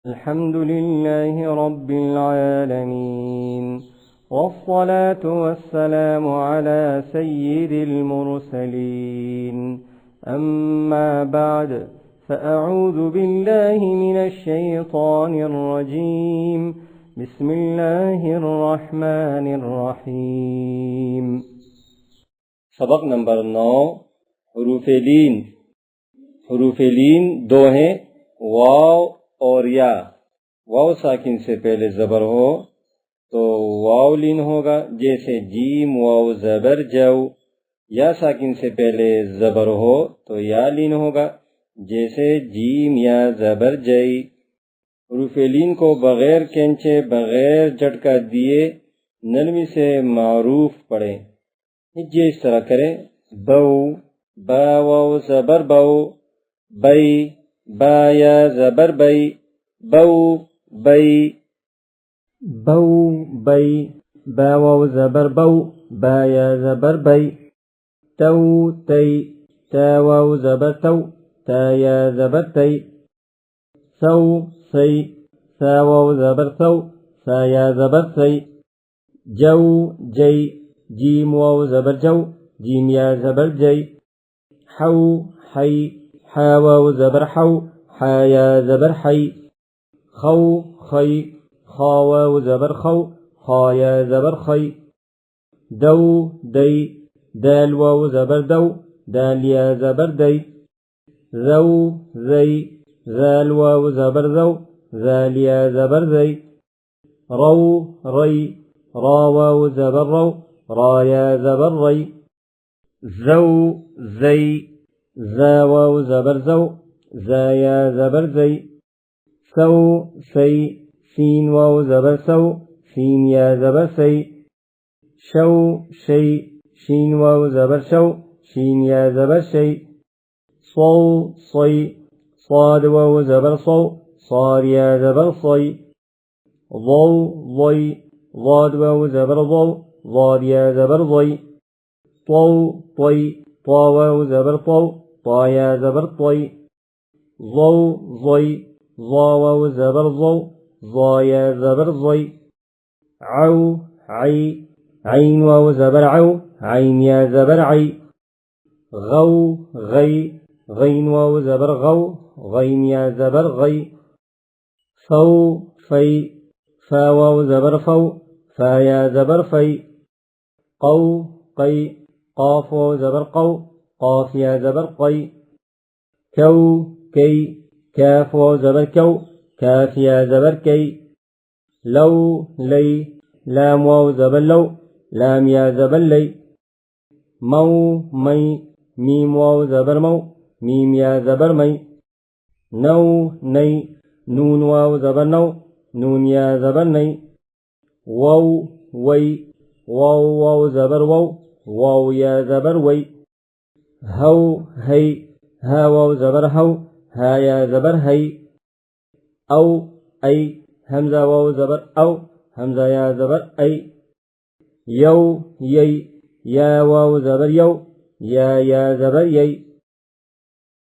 الحمد لله رب العالمين، والصلاة والسلام على سيد المرسلين. أما بعد، فأعوذ بالله من الشيطان الرجيم. بسم الله الرحمن الرحيم. सबक नंबर 9 हरूफ लीन। हरूफ लीन दो हैं, वाव और या। वाव साकिन से पहले जबर हो तो वाव लीन होगा, जैसे जीम वाव जबर जाओ। या साकिन से पहले जबर हो तो या लीन होगा, जैसे जीम या जबर जई। हरूफ लीन को बगैर केंचे बगैर झटका दिए नरमी से मारूफ पढ़े। ये इस तरह करें: बऊ, बा वाव जबर बऊ, बई, बा या जबर बई, बऊ बई। बऊ बई, बा वाव जबर बऊ, बा या जबर बई। तऊ तई, ता वाव जबर तऊ, ता या जबर तई। सऊ सई, सा वाव जबर सऊ, सा या जबर सई। जऊ जई, जीम वाव जबर जऊ, जीम या जबर जई। हऊ हई, हा वाव जबर हऊ, हा या जबर हई। खऊ खई, खा वाव जबर खऊ, खा या जबर खई। दऊ दई, दाल वाव जबर दऊ, दाल या जबर दई। ज़ऊ ज़ई, ज़ाल वाव जबर ज़ऊ, ज़ाल या जबर ज़ई। रऊ रई, रा वाव जबर रऊ, रा या जबर रई। ज़ऊ ज़ई, ज़ा वाव जबर ज़ऊ, ज़ा या जबर ज़ई। सऊ सई, सीन वाव जबर सऊ, सीन या जबर सई। शऊ शई, शीन वाव जबर शऊ, शीन या जबर शई। सौ सई, صاد वाव जबर सौ, صاد या जबर सई। ضو ضي, ضاد واو زبر ضو، ضاد يا زبر ضي। طو طي، طا واو زبر طو، طا يا زبر طي। ضو ضي، ضا واو زبر ضو، ضا يا زبر ضي। عو عي، عين واو زبر عو، عين يا زبر عي। غو غي، غين واو زبر غو، غين يا زبر غي। فو في، فا واو زبر فو، فا يا زبر في। قو قي، قاف واو زبر قو، قاف يا زبر قي। كو كي، كاف واو زبر كو، كاف يا زبر كي। لو لي، لام واو زبر لو، لام يا زبر لي। مو مي، ميم واو زبر مو، ميم يا زبر مي। نو ني، نون واو زبر نو، نون يا زبر ني। وو وي، واو واو زبر وو، واو يا زبر وي। هو هي، ها واو زبر هو، ها يا زبر هي। أو أي، همزة واو زبر أو، همزة يا زبر أي। يو يي، يا واو زبر يو، يا زبر يي।